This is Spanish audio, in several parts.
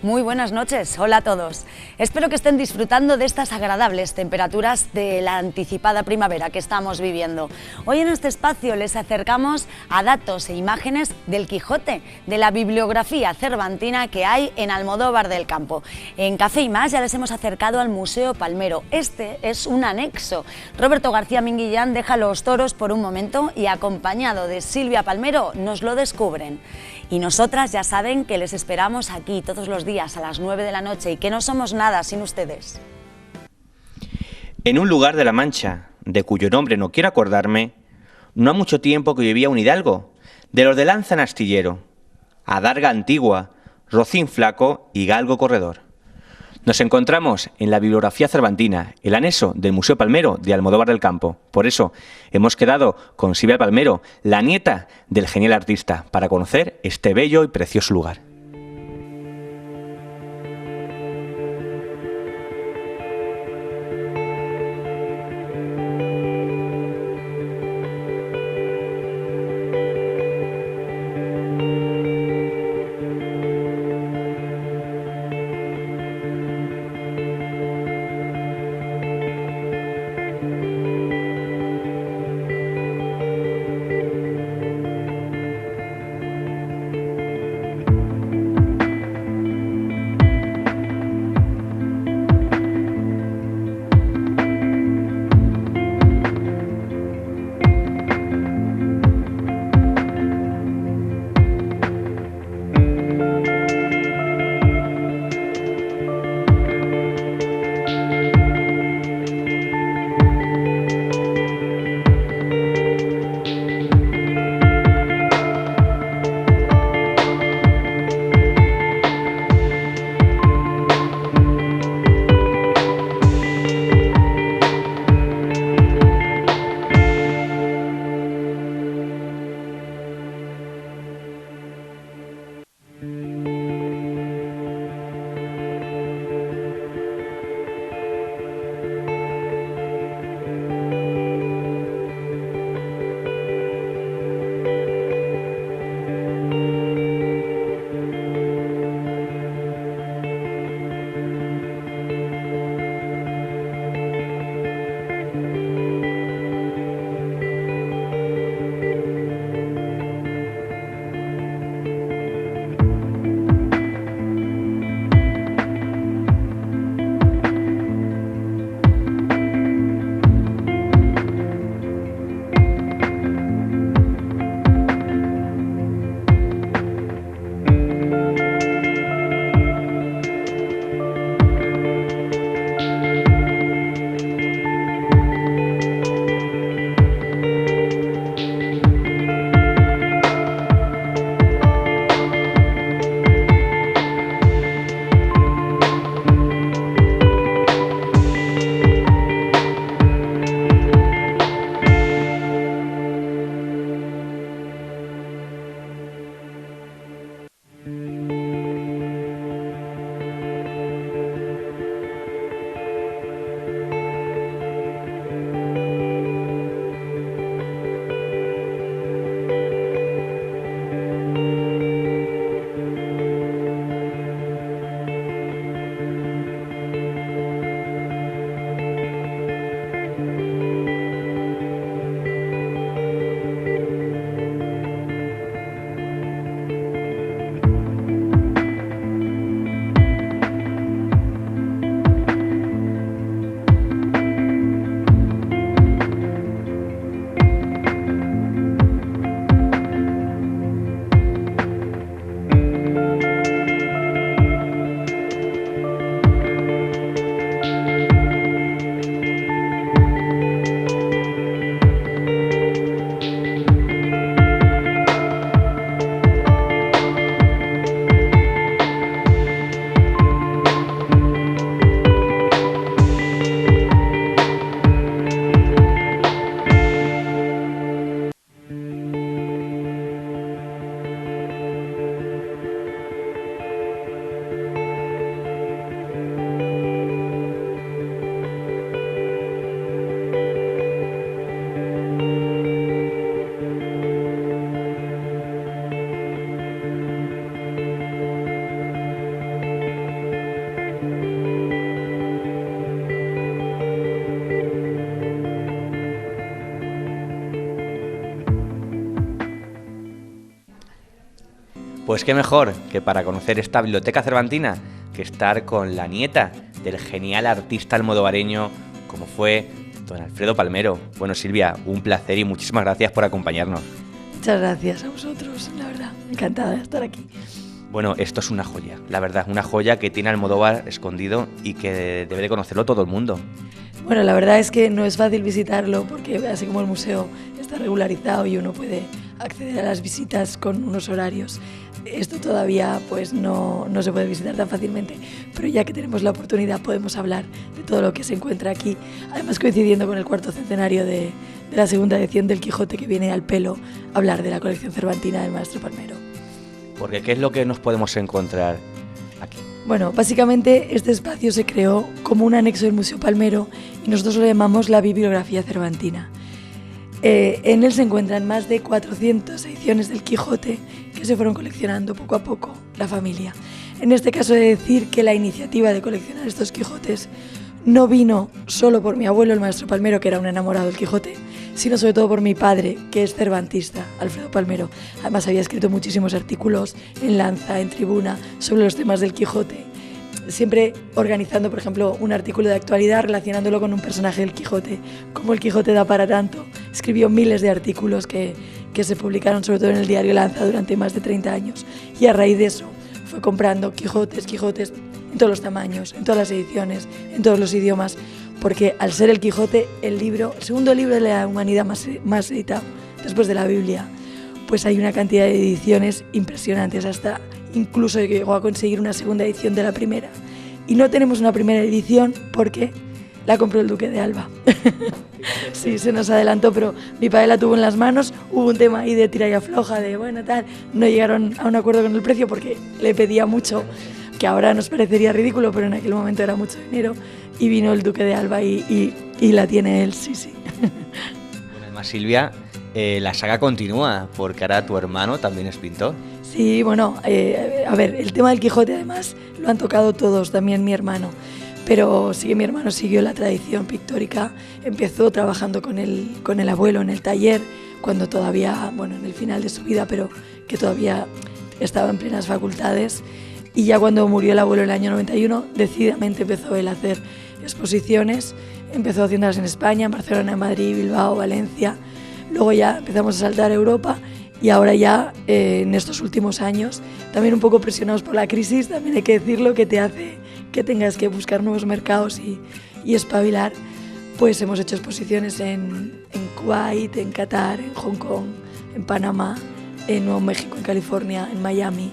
Muy buenas noches, hola a todos. Espero que estén disfrutando de estas agradables temperaturas de la anticipada primavera que estamos viviendo. Hoy en este espacio les acercamos a datos e imágenes del Quijote, de la bibliografía cervantina que hay en Almodóvar del Campo. En Café y Más ya les hemos acercado al Museo Palmero. Este es un anexo. Roberto García Minguillán deja los toros por un momento y acompañado de Silvia Palmero nos lo descubren. Y nosotras ya saben que les esperamos aquí todos los días a las 9 de la noche y que no somos nada sin ustedes. En un lugar de la Mancha, de cuyo nombre no quiero acordarme, no ha mucho tiempo que vivía un hidalgo, de los de lanza en astillero, adarga antigua, rocín flaco y galgo corredor. Nos encontramos en la bibliografía cervantina, el anexo del Museo Palmero de Almodóvar del Campo. Por eso hemos quedado con Silvia Palmero, la nieta del genial artista, para conocer este bello y precioso lugar. Pues qué mejor que para conocer esta biblioteca cervantina que estar con la nieta del genial artista almodovareño como fue don Alfredo Palmero. Bueno, Silvia, un placer y muchísimas gracias por acompañarnos. Muchas gracias a vosotros, la verdad, encantada de estar aquí. Bueno, esto es una joya, la verdad, una joya que tiene Almodóvar escondido y que debe de conocerlo todo el mundo. Bueno, la verdad es que no es fácil visitarlo porque así como el museo está regularizado y uno puede acceder a las visitas con unos horarios, esto todavía pues no se puede visitar tan fácilmente, pero ya que tenemos la oportunidad podemos hablar de todo lo que se encuentra aquí, además coincidiendo con el 4º centenario de la segunda edición del Quijote, que viene al pelo a hablar de la colección cervantina del maestro Palmero. Porque ¿qué es lo que nos podemos encontrar aquí? Bueno, básicamente este espacio se creó como un anexo del Museo Palmero y nosotros lo llamamos la bibliografía cervantina. En él se encuentran más de 400 ediciones del Quijote que se fueron coleccionando poco a poco la familia. En este caso he de decir que la iniciativa de coleccionar estos Quijotes no vino solo por mi abuelo, el maestro Palmero, que era un enamorado del Quijote, sino sobre todo por mi padre, que es cervantista, Alfredo Palmero. Además había escrito muchísimos artículos en Lanza, en Tribuna, sobre los temas del Quijote, siempre organizando, por ejemplo, un artículo de actualidad relacionándolo con un personaje del Quijote. Como el Quijote da para tanto, escribió miles de artículos que se publicaron sobre todo en el diario Lanza durante más de 30 años. Y a raíz de eso fue comprando Quijotes en todos los tamaños, en todas las ediciones, en todos los idiomas, porque al ser el Quijote el segundo libro de la humanidad más editado después de la Biblia, pues hay una cantidad de ediciones impresionantes, hasta incluso llegó a conseguir una segunda edición de la primera. Y no tenemos una primera edición porque la compró el duque de Alba. Sí, se nos adelantó, pero mi padre la tuvo en las manos, hubo un tema ahí de tira y afloja, de bueno, tal, no llegaron a un acuerdo con el precio porque le pedía mucho, que ahora nos parecería ridículo, pero en aquel momento era mucho dinero, y vino el duque de Alba y la tiene él, sí. Bueno, además, Silvia, la saga continúa, porque ahora tu hermano también es pintor. Sí, bueno, a ver, el tema del Quijote además lo han tocado todos, también mi hermano, pero sí que mi hermano siguió la tradición pictórica, empezó trabajando con el abuelo en el taller, cuando todavía, bueno, en el final de su vida, pero que todavía estaba en plenas facultades. Y ya cuando murió el abuelo en el año 91, decididamente empezó él a hacer exposiciones. Empezó haciéndolas en España, en Barcelona, en Madrid, Bilbao, Valencia. Luego ya empezamos a saltar a Europa y ahora ya, en estos últimos años, también un poco presionados por la crisis, también hay que decirlo, que te hace que tengas que buscar nuevos mercados y espabilar, pues hemos hecho exposiciones en Kuwait, en Qatar, en Hong Kong, en Panamá, en Nuevo México, en California, en Miami,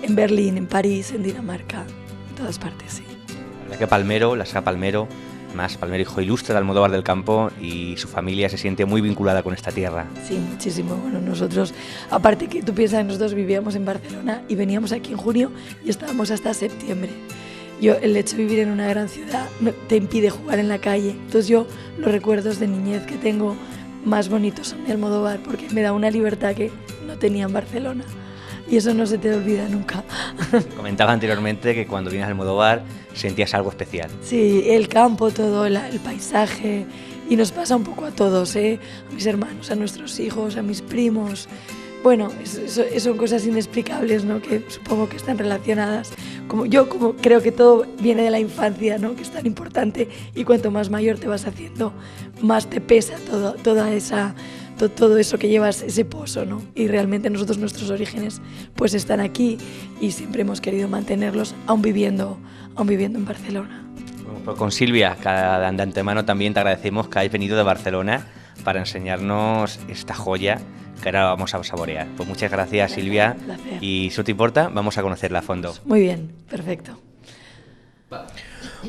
en Berlín, en París, en Dinamarca, en todas partes, sí. La verdad que Palmero, la saga Palmero, más Palmero, hijo ilustre de Almodóvar del Campo, y su familia se siente muy vinculada con esta tierra. Sí, muchísimo. Bueno, nosotros, aparte que tú piensas, nosotros vivíamos en Barcelona y veníamos aquí en junio y estábamos hasta septiembre. El hecho de vivir en una gran ciudad te impide jugar en la calle. Entonces yo los recuerdos de niñez que tengo más bonitos son de Almodóvar, porque me da una libertad que no tenía en Barcelona. Y eso no se te olvida nunca. Comentaba anteriormente que cuando vienes a Almodóvar sentías algo especial. Sí, el campo, todo, el paisaje, y nos pasa un poco a todos, a mis hermanos, a nuestros hijos, a mis primos. Bueno, son cosas inexplicables, ¿no? Que supongo que están relacionadas. Como creo que todo viene de la infancia, ¿no? Que es tan importante, y cuanto más mayor te vas haciendo, más te pesa todo eso que llevas, ese pozo, ¿no? Y realmente nuestros orígenes pues están aquí y siempre hemos querido mantenerlos, aún viviendo en Barcelona. Bueno, pues con Silvia, de antemano también te agradecemos que hayas venido de Barcelona para enseñarnos esta joya que ahora vamos a saborear. Pues muchas gracias, Silvia. Placer. Y si no te importa, vamos a conocerla a fondo. Muy bien, perfecto.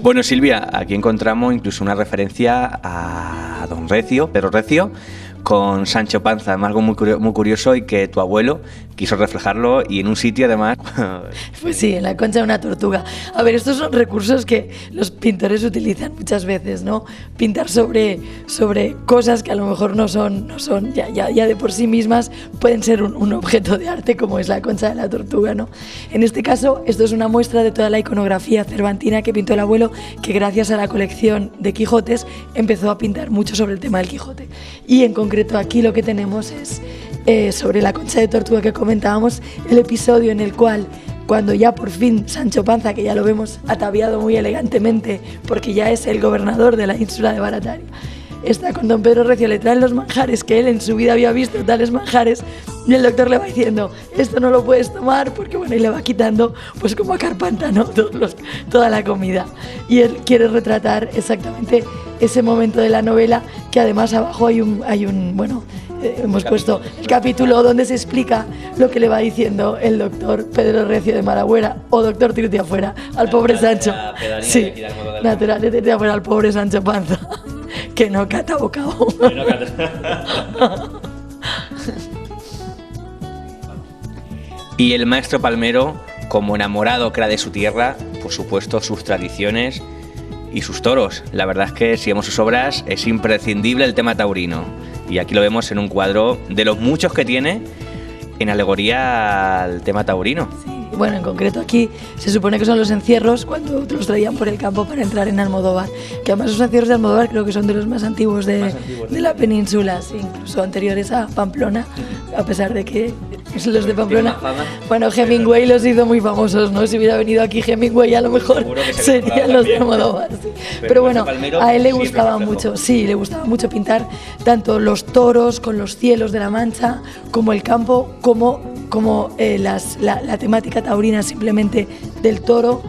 Bueno, Silvia, aquí encontramos incluso una referencia a don Recio, Pedro Recio, con Sancho Panza, algo muy curioso, y que tu abuelo quiso reflejarlo, y en un sitio además. Pues sí, en la concha de una tortuga. A ver, estos son recursos que los pintores utilizan muchas veces, ¿no? Pintar sobre cosas que a lo mejor no son ya de por sí mismas, pueden ser un objeto de arte, como es la concha de la tortuga, ¿no? En este caso, esto es una muestra de toda la iconografía cervantina que pintó el abuelo, que gracias a la colección de Quijotes empezó a pintar mucho sobre el tema del Quijote. Y en concreto aquí lo que tenemos sobre la concha de tortuga que comentábamos, el episodio en el cual, cuando ya por fin Sancho Panza, que ya lo vemos ataviado muy elegantemente porque ya es el gobernador de la ínsula de Barataria, está con don Pedro Recio, le traen los manjares que él en su vida había visto, tales manjares, y el doctor le va diciendo, esto no lo puedes tomar, porque bueno, y le va quitando, pues como a Carpanta, ¿no? Toda la comida. Y él quiere retratar exactamente ese momento de la novela, que además abajo hay un bueno, hemos puesto el capítulo donde se explica lo que le va diciendo el doctor Pedro Recio de Malagüera, o doctor Tirte afuera, al pobre Sancho. Sí, natural de Tirte afuera al pobre Sancho Panza. Que no cata bocado. Y el maestro Palmero, como enamorado que era de su tierra, por supuesto sus tradiciones y sus toros. La verdad es que si vemos sus obras es imprescindible el tema taurino. Y aquí lo vemos en un cuadro de los muchos que tiene en alegoría al tema taurino. Sí. Bueno, en concreto aquí se supone que son los encierros cuando los traían por el campo para entrar en Almodóvar, que además los encierros de Almodóvar creo que son de los más antiguos de la península, sí, incluso anteriores a Pamplona, a pesar de que los de Pamplona, bueno, Hemingway los hizo muy famosos, ¿no? Si hubiera venido aquí Hemingway a lo mejor serían los de Almodóvar, sí. Pero bueno, a él le gustaba mucho, sí, le gustaba mucho pintar tanto los toros con los cielos de la Mancha, como el campo, como la temática taurina simplemente del toro,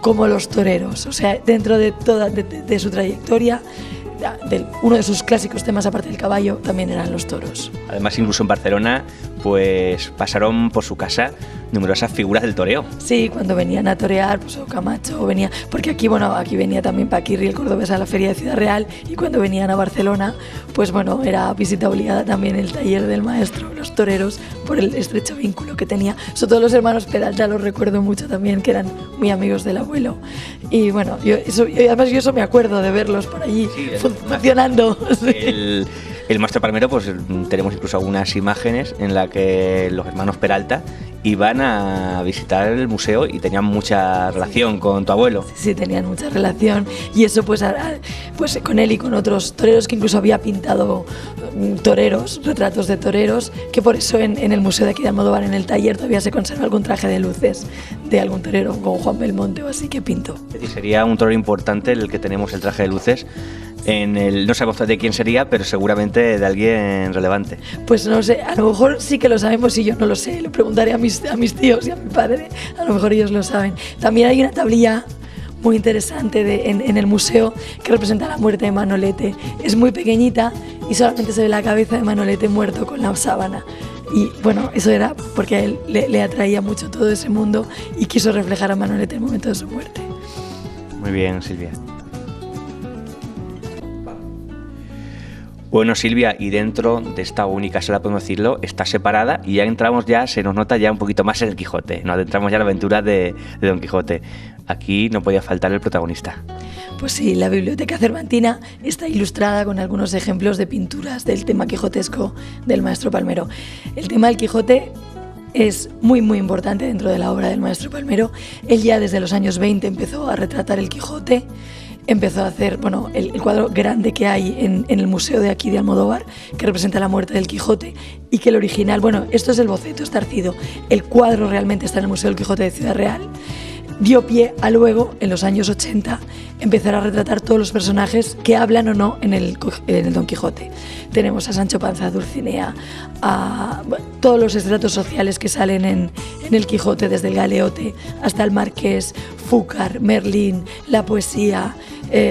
como los toreros. O sea, dentro de toda de su trayectoria, uno de sus clásicos temas aparte del caballo también eran los toros. Además, incluso en Barcelona, pues pasaron por su casa numerosas figuras del toreo. Sí, cuando venían a torear, pues o Camacho, venía, porque aquí, bueno, aquí venía también Paquirri, el cordobés, a la Feria de Ciudad Real, y cuando venían a Barcelona, pues bueno, era visita obligada también el taller del maestro, los toreros, por el estrecho vínculo que tenía. Sobre todo los hermanos Peralta, los recuerdo mucho también, que eran muy amigos del abuelo. Y bueno, además yo eso me acuerdo de verlos por allí, sí, funcionando. Sí. El maestro Palmero, pues tenemos incluso algunas imágenes en las que los hermanos Peralta iban a visitar el museo y tenían mucha relación con tu abuelo. Sí, tenían mucha relación, y eso pues con él y con otros toreros, que incluso había pintado toreros, retratos de toreros, que por eso en el museo de aquí de Almodóvar, en el taller, todavía se conserva algún traje de luces de algún torero, con Juan Belmonte o así, que pintó. Es decir, sería un torero importante el que tenemos el traje de luces. No sabemos de quién sería, pero seguramente de alguien relevante. Pues no sé, a lo mejor sí que lo sabemos y yo no lo sé. Le preguntaré a mis tíos y a mi padre, a lo mejor ellos lo saben. También hay una tablilla muy interesante en el museo que representa la muerte de Manolete. Es muy pequeñita y solamente se ve la cabeza de Manolete muerto con la sábana. Y bueno, eso era porque a él le atraía mucho todo ese mundo y quiso reflejar a Manolete en el momento de su muerte. Muy bien, Silvia. Bueno, Silvia, y dentro de esta única sala, podemos decirlo, está separada y ya entramos, se nos nota ya un poquito más en el Quijote, nos adentramos ya en la aventura de Don Quijote. Aquí no podía faltar el protagonista. Pues sí, la Biblioteca Cervantina está ilustrada con algunos ejemplos de pinturas del tema quijotesco del maestro Palmero. El tema del Quijote es muy muy importante dentro de la obra del maestro Palmero. Él ya desde los años 20 empezó a retratar el Quijote. Empezó a hacer, bueno, el cuadro grande que hay en el museo de aquí de Almodóvar, que representa la muerte del Quijote, y que el original, bueno, esto es el boceto estarcido, el cuadro realmente está en el Museo del Quijote de Ciudad Real, dio pie a luego, en los años 80, empezar a retratar todos los personajes que hablan o no en el Don Quijote. Tenemos a Sancho Panza, a Dulcinea, a todos los estratos sociales que salen en el Quijote, desde el galeote hasta el marqués, Fúcar, Merlín, la poesía,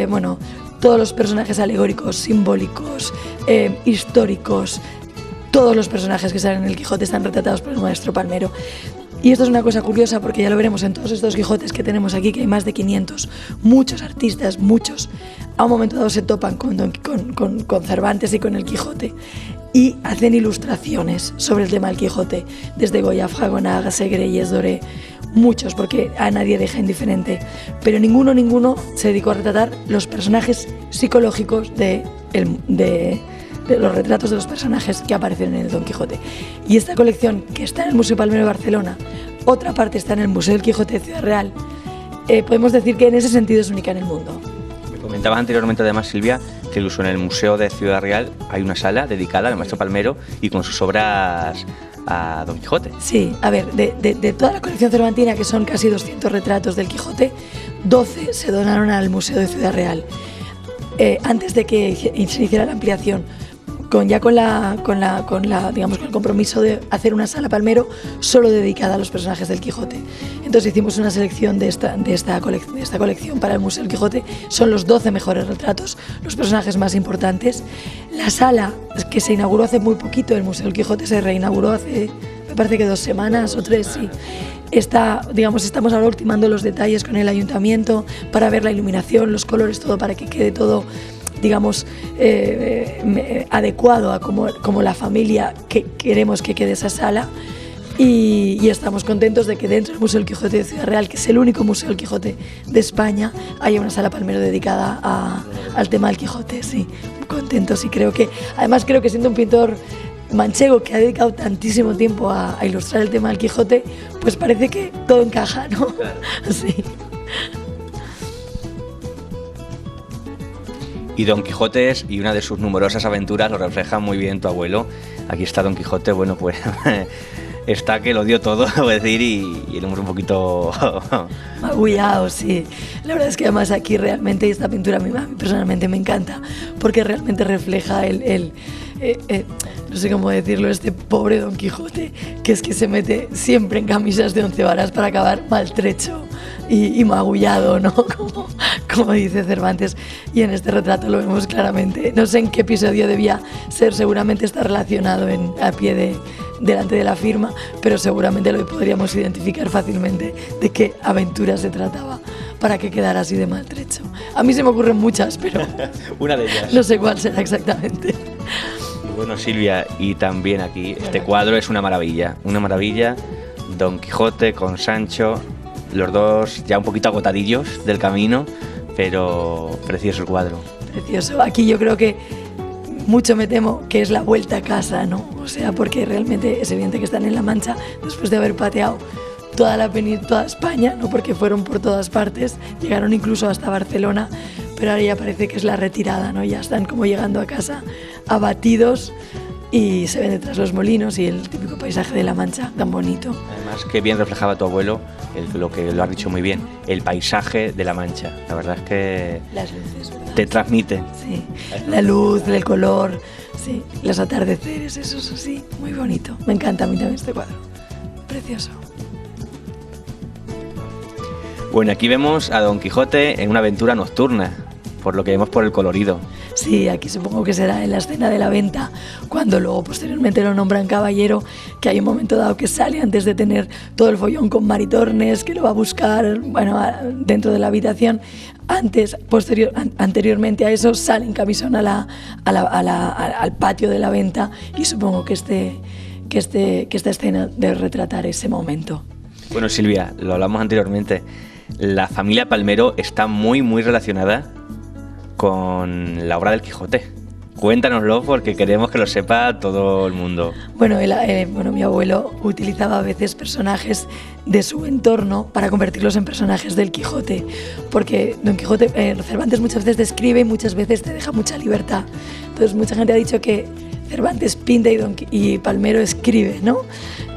bueno, todos los personajes alegóricos, simbólicos, históricos, todos los personajes que salen en el Quijote están retratados por el maestro Palmero. Y esto es una cosa curiosa porque ya lo veremos en todos estos Quijotes que tenemos aquí, que hay más de 500, muchos artistas, muchos, a un momento dado se topan con Cervantes y con el Quijote y hacen ilustraciones sobre el tema del Quijote, desde Goya, Fragonard, Segre y Doré, muchos, porque a nadie deja indiferente, pero ninguno se dedicó a retratar los personajes psicológicos de los retratos de los personajes que aparecen en el Don Quijote. Y esta colección, que está en el Museo Palmero de Barcelona, otra parte está en el Museo del Quijote de Ciudad Real, podemos decir que en ese sentido es única en el mundo. Me Comentabas anteriormente además, Silvia, que incluso en el Museo de Ciudad Real hay una sala dedicada al maestro Palmero y con sus obras a Don Quijote. Sí, a ver, de toda la colección cervantina, que son casi 200 retratos del Quijote, 12 se donaron al Museo de Ciudad Real. Antes de que se iniciara la ampliación, con el compromiso de hacer una sala Palmero solo dedicada a los personajes del Quijote. Entonces hicimos una selección de esta colección para el Museo del Quijote. Son los 12 mejores retratos, los personajes más importantes. La sala, que se inauguró hace muy poquito, el Museo del Quijote se reinauguró hace, me parece que 2 semanas o 3, sí. Estamos ahora ultimando los detalles con el ayuntamiento para ver la iluminación, los colores, todo, para que quede todo, digamos, adecuado a como la familia que queremos que quede esa sala. Y estamos contentos de que dentro del Museo del Quijote de Ciudad Real, que es el único Museo del Quijote de España, haya una sala Palmero dedicada al tema del Quijote. Sí, muy contentos, y además creo que siendo un pintor manchego que ha dedicado tantísimo tiempo a ilustrar el tema del Quijote, pues parece que todo encaja, ¿no? Sí. Y Don Quijote y una de sus numerosas aventuras lo refleja muy bien tu abuelo. Aquí está Don Quijote, bueno, pues está que lo dio todo, voy a decir, y el hombre un poquito magullado, sí. La verdad es que además aquí realmente esta pintura a mí personalmente me encanta, porque realmente refleja no sé cómo decirlo, este pobre Don Quijote, que es que se mete siempre en camisas de 11 varas para acabar maltrecho y magullado, ¿no? Como dice Cervantes, y en este retrato lo vemos claramente. No sé en qué episodio debía ser, seguramente está relacionado delante de la firma, pero seguramente lo podríamos identificar fácilmente de qué aventura se trataba para que quedara así de maltrecho. A mí se me ocurren muchas, pero una de ellas no sé cuál será exactamente. Y bueno, Silvia, y también aquí este cuadro es una maravilla, Don Quijote con Sancho, los dos ya un poquito agotadillos del camino, pero precioso el cuadro. Precioso. Aquí yo creo que mucho me temo que es la vuelta a casa, ¿no? O sea, porque realmente es evidente que están en La Mancha después de haber pateado toda España, ¿no? Porque fueron por todas partes, llegaron incluso hasta Barcelona, pero ahora ya parece que es la retirada, ¿no? Ya están como llegando a casa abatidos y se ven detrás los molinos y el típico paisaje de La Mancha tan bonito. Además, que bien reflejaba tu abuelo, lo que lo has dicho muy bien, el paisaje de La Mancha. La verdad es que las luces, ¿verdad? Te transmite. Sí, la luz, el color, sí, los atardeceres, eso sí, muy bonito. Me encanta a mí también este cuadro, precioso. Bueno, aquí vemos a Don Quijote en una aventura nocturna, por lo que vemos por el colorido. Sí, aquí supongo que será en la escena de la venta, cuando luego posteriormente lo nombran caballero, que hay un momento dado que sale antes de tener todo el follón con Maritornes, que lo va a buscar, bueno, dentro de la habitación. Anteriormente a eso sale en camisón al patio de la venta, y supongo que esta escena debe retratar ese momento. Bueno, Silvia, lo hablamos anteriormente, la familia Palmero está muy, muy relacionada con la obra del Quijote. Cuéntanoslo, porque queremos que lo sepa todo el mundo. Bueno, mi abuelo utilizaba a veces personajes de su entorno para convertirlos en personajes del Quijote, porque Don Quijote, Cervantes muchas veces describe y muchas veces te deja mucha libertad. Entonces mucha gente ha dicho que Cervantes pinta y Palmero escribe, ¿no?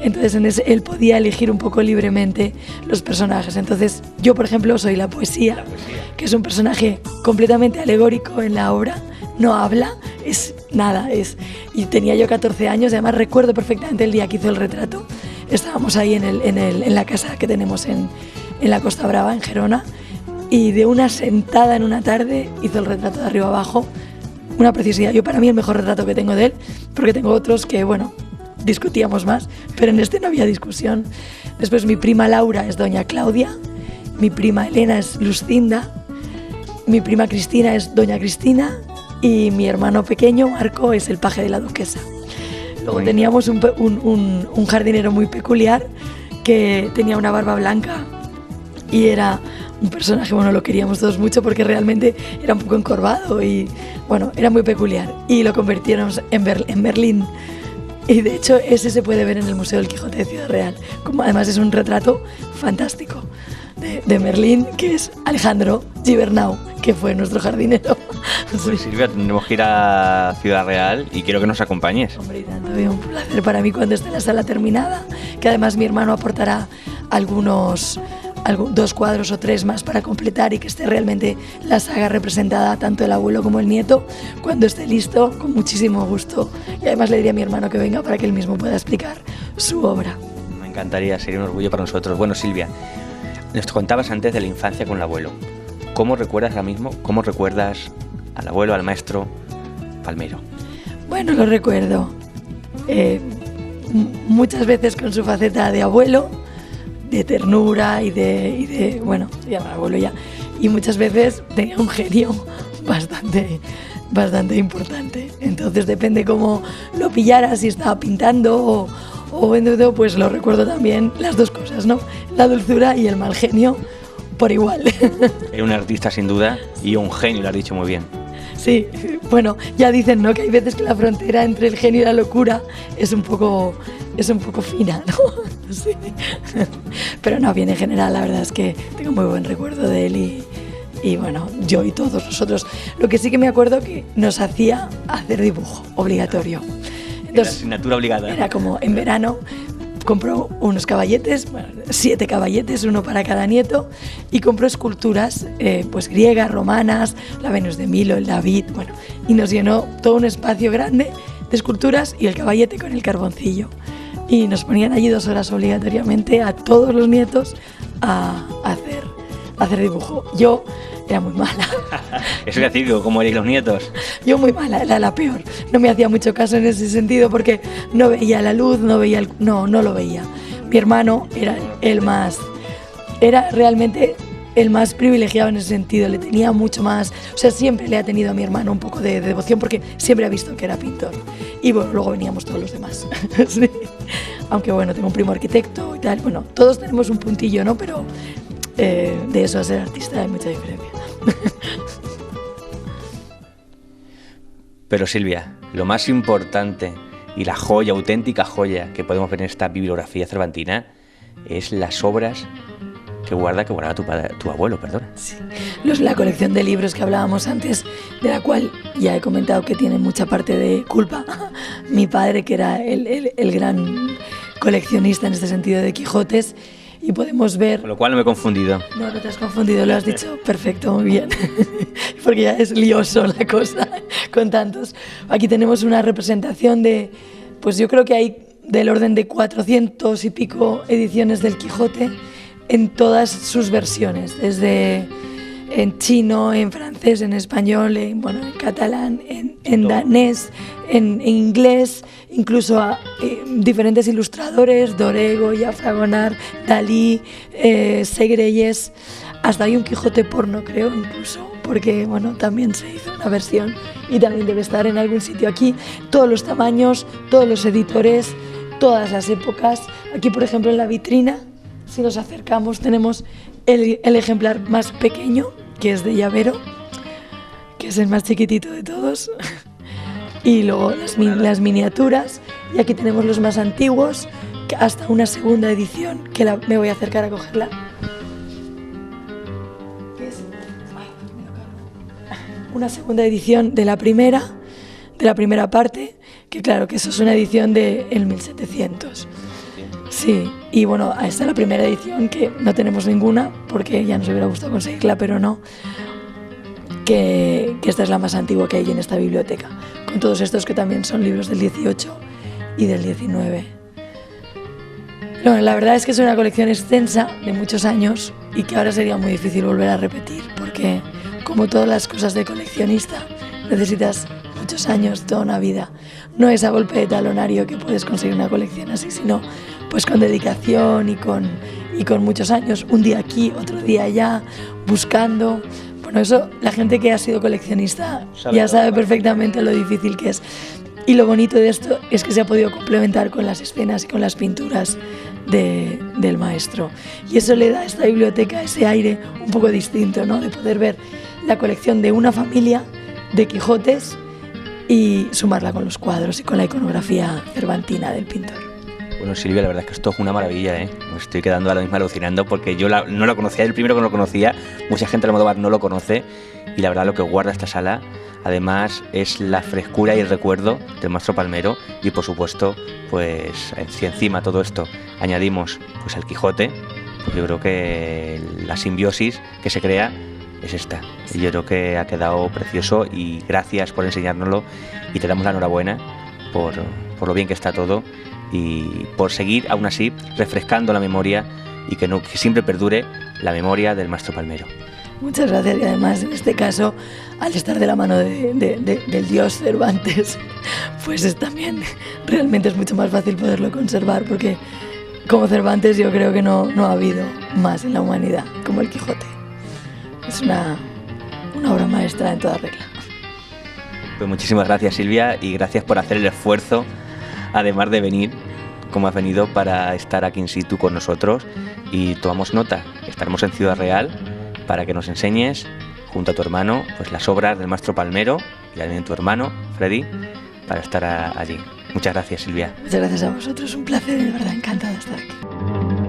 Entonces él podía elegir un poco libremente los personajes. Entonces yo, por ejemplo, soy la poesía, que es un personaje completamente alegórico en la obra, no habla, y tenía yo 14 años, y además recuerdo perfectamente el día que hizo el retrato. Estábamos ahí en la casa que tenemos en la Costa Brava, en Gerona, y de una sentada en una tarde hizo el retrato de arriba abajo. Una preciosidad. Yo, para mí, el mejor retrato que tengo de él, porque tengo otros que, bueno, discutíamos más, pero en este no había discusión. Después mi prima Laura es Doña Claudia, mi prima Elena es Lucinda, mi prima Cristina es Doña Cristina, y mi hermano pequeño, Marco, es el paje de la duquesa. Luego teníamos un jardinero muy peculiar que tenía una barba blanca y era un personaje, bueno, lo queríamos todos mucho porque realmente era un poco encorvado y, bueno, era muy peculiar. Y lo convirtieron en Berlín. Y de hecho ese se puede ver en el Museo del Quijote de Ciudad Real. Como además es un retrato fantástico. de Merlín, que es Alejandro Gibernau, que fue nuestro jardinero. Pues Silvia, tendremos que ir a Ciudad Real y quiero que nos acompañes. Hombre, y tanto, es un placer para mí cuando esté la sala terminada, que además mi hermano aportará dos cuadros o 3 más para completar y que esté realmente la saga representada, tanto el abuelo como el nieto. Cuando esté listo, con muchísimo gusto. Y además le diré a mi hermano que venga para que él mismo pueda explicar su obra. Me encantaría, sería un orgullo para nosotros. Bueno, Silvia, nos contabas antes de la infancia con el abuelo. ¿Cómo recuerdas ahora mismo? ¿Cómo recuerdas al abuelo, al maestro Palmero? Bueno, lo recuerdo muchas veces con su faceta de abuelo, de ternura y de bueno, ya no abuelo ya, y muchas veces tenía un genio bastante importante. Entonces depende cómo lo pillara, si estaba pintando o vendiendo, pues lo recuerdo también las dos cosas, ¿no? La dulzura y el mal genio por igual. Es un artista sin duda y un genio, lo has dicho muy bien. Sí, bueno, ya dicen, ¿no?, que hay veces que la frontera entre el genio y la locura es un poco fina, ¿no? Sí. Pero no, bien en general, la verdad es que tengo muy buen recuerdo de él y bueno, yo y todos nosotros. Lo que sí que me acuerdo que nos hacía hacer dibujo obligatorio. Entonces, la asignatura obligada. Era como en verano, compró unos caballetes, 7 caballetes, uno para cada nieto, y compró esculturas pues griegas, romanas, la Venus de Milo, el David, bueno, y nos llenó todo un espacio grande de esculturas y el caballete con el carboncillo. Y nos ponían allí 2 horas obligatoriamente a todos los nietos a hacer dibujo. Yo era muy mala. Eso es decir, ¿cómo erais los nietos? Yo muy mala, era la peor. No me hacía mucho caso en ese sentido porque no veía la luz, no lo veía. Mi hermano era realmente el más privilegiado en ese sentido, le tenía mucho más, o sea, siempre le ha tenido a mi hermano un poco de devoción porque siempre ha visto que era pintor. Y bueno, luego veníamos todos los demás. Sí. Aunque bueno, tengo un primo arquitecto y tal, bueno, todos tenemos un puntillo, ¿no? Pero de eso a ser artista hay mucha diferencia. Pero Silvia, lo más importante y la joya, auténtica joya que podemos ver en esta bibliografía cervantina es las obras que guardaba tu abuelo, perdón. Sí. La colección de libros que hablábamos antes, de la cual ya he comentado que tiene mucha parte de culpa mi padre, que era el gran coleccionista en este sentido de Quijotes, y podemos ver... Con lo cual no me he confundido. No te has confundido, lo has dicho perfecto, muy bien. Porque ya es lioso la cosa con tantos. Aquí tenemos una representación de, pues yo creo que hay del orden de 400 y pico ediciones del Quijote en todas sus versiones, desde en chino, en francés, en español, en catalán, en danés, en inglés, incluso a diferentes ilustradores, Dorego, Fragonard, Dalí, Segreyes, hasta hay un Quijote porno, creo, incluso, porque bueno, también se hizo una versión y también debe estar en algún sitio aquí. Todos los tamaños, todos los editores, todas las épocas. Aquí, por ejemplo, en la vitrina, si nos acercamos, tenemos el ejemplar más pequeño, que es de llavero, que es el más chiquitito de todos, y luego las miniaturas, y aquí tenemos los más antiguos, hasta una segunda edición, que me voy a acercar a cogerla. Una segunda edición de la primera parte, que claro, que eso es una edición del 1700. Sí, y bueno, esta es la primera edición, que no tenemos ninguna, porque ya nos hubiera gustado conseguirla, pero no, que esta es la más antigua que hay en esta biblioteca, con todos estos que también son libros del 18 y del 19. Bueno, la verdad es que es una colección extensa de muchos años y que ahora sería muy difícil volver a repetir, porque como todas las cosas de coleccionista, necesitas muchos años, toda una vida. No es a golpe de talonario que puedes conseguir una colección así, sino pues con dedicación y con muchos años, un día aquí, otro día allá, buscando. Bueno, eso la gente que ha sido coleccionista ya sabe perfectamente lo difícil que es. Y lo bonito de esto es que se ha podido complementar con las escenas y con las pinturas del maestro. Y eso le da a esta biblioteca ese aire un poco distinto, ¿no? De poder ver la colección de una familia de Quijotes y sumarla con los cuadros y con la iconografía cervantina del pintor. Bueno, Silvia, la verdad es que esto es una maravilla, ¿eh? Me estoy quedando ahora mismo alucinando porque yo no lo conocía, el primero que no lo conocía, mucha gente de Almodóvar no lo conoce y la verdad lo que guarda esta sala, además, es la frescura y el recuerdo del Maestro Palmero y, por supuesto, pues si encima a todo esto añadimos pues el Quijote, pues yo creo que la simbiosis que se crea es esta. Y yo creo que ha quedado precioso y gracias por enseñárnoslo y te damos la enhorabuena por lo bien que está todo y por seguir aún así refrescando la memoria y que siempre perdure la memoria del Maestro Palmero. Muchas gracias y además en este caso al estar de la mano del dios Cervantes pues también realmente es mucho más fácil poderlo conservar porque como Cervantes yo creo que no ha habido más en la humanidad como el Quijote. Es una obra maestra en toda regla. Pues muchísimas gracias, Silvia, y gracias por hacer el esfuerzo, además de venir, como has venido, para estar aquí in situ con nosotros. Y tomamos nota, estaremos en Ciudad Real para que nos enseñes, junto a tu hermano, pues las obras del Maestro Palmero y también tu hermano, Freddy, para estar allí. Muchas gracias, Silvia. Muchas gracias a vosotros, un placer, de verdad, encantada de estar aquí.